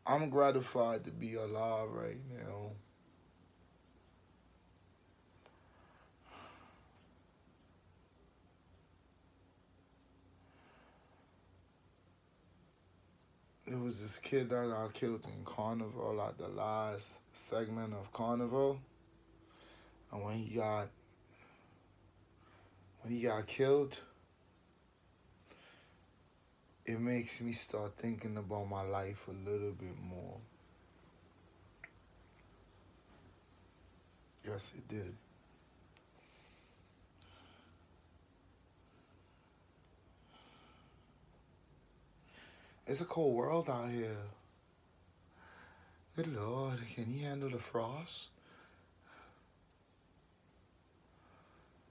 I'm gratified to be alive right now. There was this kid that got killed in Carnival at the last segment of Carnival, and when he got killed, it makes me start thinking about my life a little bit more. Yes, it did. It's a cold world out here. Good Lord, can he handle the frost?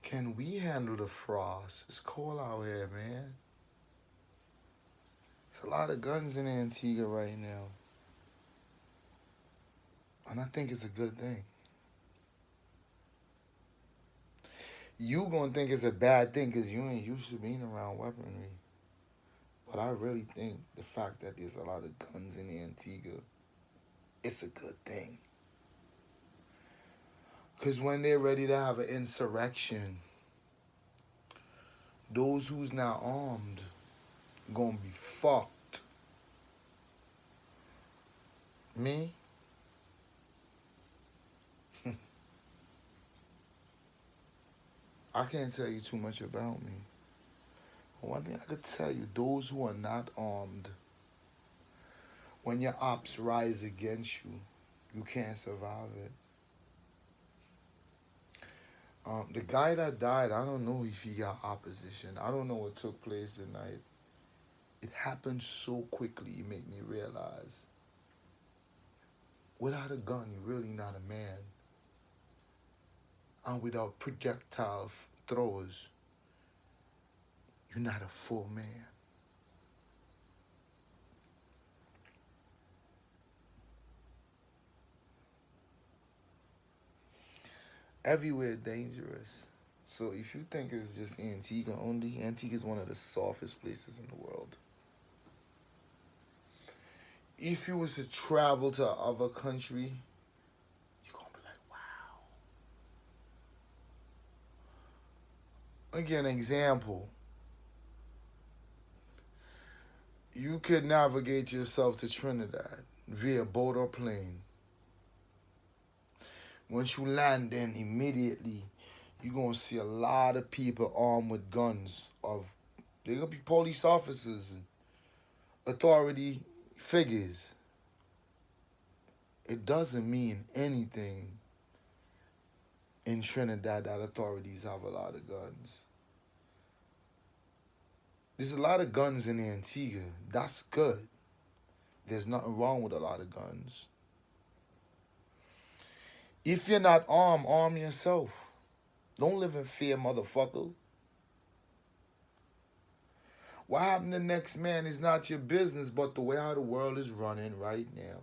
Can we handle the frost? It's cold out here, man. There's a lot of guns in Antigua right now. And I think it's a good thing. You gonna think it's a bad thing because you ain't used to being around weaponry. But I really think the fact that there's a lot of guns in Antigua, it's a good thing. Because when they're ready to have an insurrection, those who's not armed gonna be fucked. Me? I can't tell you too much about me. But one thing I could tell you, those who are not armed, when your ops rise against you, you can't survive it. The guy that died, I don't know if he got opposition. I don't know what took place tonight. It happened so quickly, it made me realize without a gun, you're really not a man. And without projectile throwers, you're not a full man. Everywhere dangerous. So if you think it's just Antigua only, Antigua is one of the softest places in the world. If you was to travel to other country, you're gonna be like, wow. Again, example. You could navigate yourself to Trinidad via boat or plane. Once you land, then immediately you're gonna see a lot of people armed with guns. They're gonna be police officers and authority figures. It doesn't mean anything in Trinidad that authorities have a lot of guns. There's a lot of guns in Antigua. That's good. There's nothing wrong with a lot of guns. If you're not armed, arm yourself. Don't live in fear, motherfucker. What happened to the next man is not your business, but the way how the world is running right now.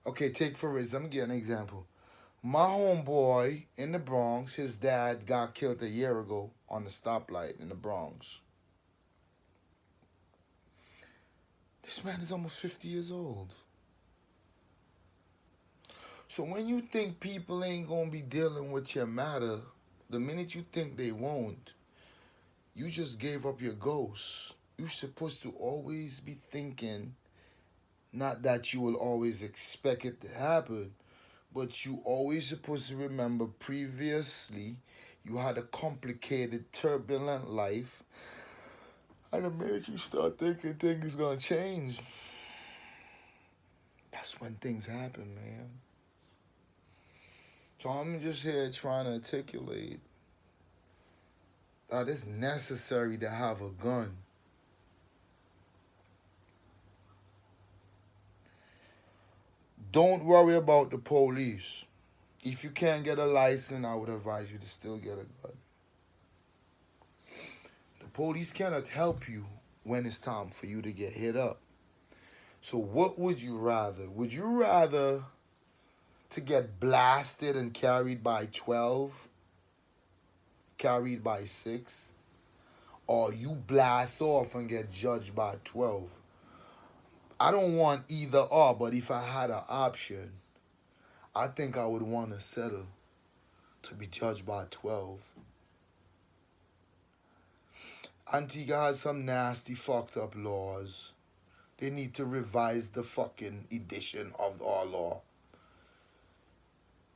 Okay, take for instance, I'm gonna give an example. My homeboy in the Bronx, his dad got killed a year ago on the stoplight in the Bronx. This man is almost 50 years old. So when you think people ain't gonna be dealing with your matter, the minute you think they won't, you just gave up your ghost. You're supposed to always be thinking, not that you will always expect it to happen, but you always supposed to remember previously you had a complicated, turbulent life. And the minute you start thinking things gonna change, that's when things happen, man. So I'm just here trying to articulate that it's necessary to have a gun. Don't worry about the police. If you can't get a license, I would advise you to still get a gun. The police cannot help you when it's time for you to get hit up. So what would you rather? Would you rather to get blasted and carried by 12, carried by 6, or you blast off and get judged by 12? I don't want either or, but if I had an option, I think I would want to settle to be judged by 12. Antigua has some nasty, fucked up laws. They need to revise the fucking edition of our law.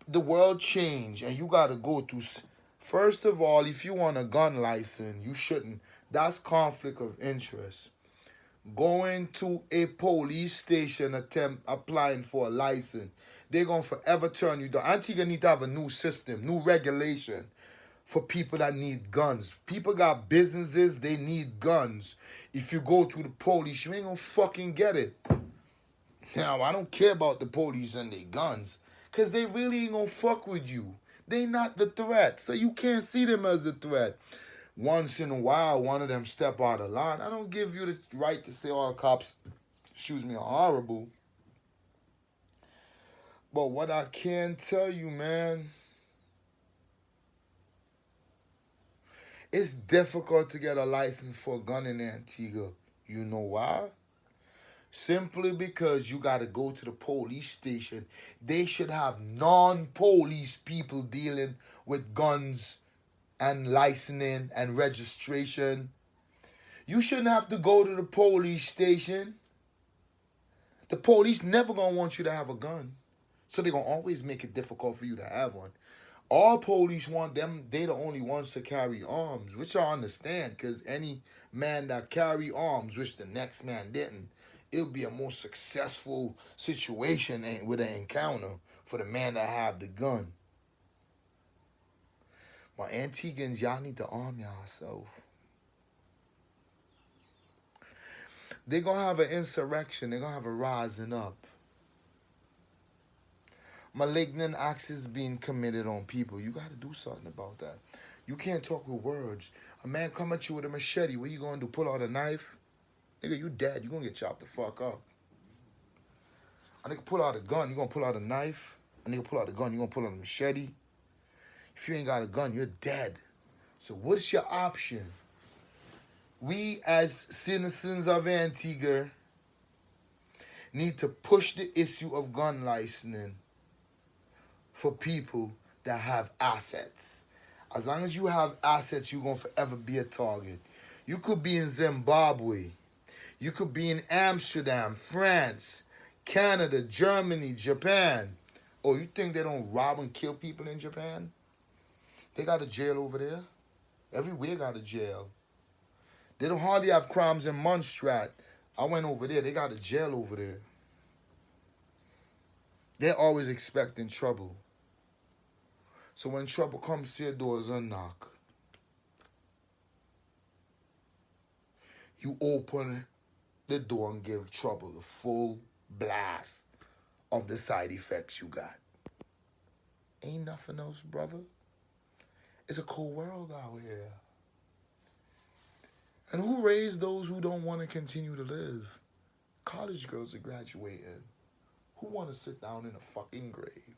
The world changed, and you gotta go to. First of all, if you want a gun license, you shouldn't. That's conflict of interest. Going to a police station applying for a license, they're gonna forever turn you down. Antigua need to have a new system, new regulation for people that need guns. People got businesses, they need guns. If you go to the police, you ain't gonna fucking get it. Now, I don't care about the police and their guns, because they really ain't gonna fuck with you. They not the threat, so you can't see them as the threat. Once in a while, one of them step out of line. I don't give you the right to say all cops, are horrible. But what I can tell you, man, it's difficult to get a license for a gun in Antigua. You know why? Simply because you got to go to the police station. They should have non-police people dealing with guns and licensing and registration. You shouldn't have to go to the police station. The police never going to want you to have a gun. So they're going to always make it difficult for you to have one. All police want them, they the only ones to carry arms, which I understand, because any man that carry arms, which the next man didn't, it'll be a more successful situation with an encounter for the man that have the gun. But Antiguans, y'all need to arm yourself. They're going to have an insurrection. They're going to have a rising up. Malignant acts is being committed on people. You got to do something about that. You can't talk with words. A man come at you with a machete. What you going to do? Pull out a knife? Nigga, you dead. You going to get chopped the fuck up. A nigga pull out a gun. You going to pull out a knife. A nigga pull out a gun. You going to pull out a machete. If you ain't got a gun, you're dead. So what's your option? We as citizens of Antigua need to push the issue of gun licensing for people that have assets. As long as you have assets, you're going to forever be a target. You could be in Zimbabwe. You could be in Amsterdam, France, Canada, Germany, Japan. Oh, you think they don't rob and kill people in Japan? They got a jail over there. Everywhere got a jail. They don't hardly have crimes in Montserrat. I went over there. They got a jail over there. They're always expecting trouble. So when trouble comes to your doors, knock. You open the door and give trouble the full blast of the side effects you got. Ain't nothing else, brother. It's a cold world out here. And who raised those who don't want to continue to live? College girls are graduating. Who want to sit down in a fucking grave?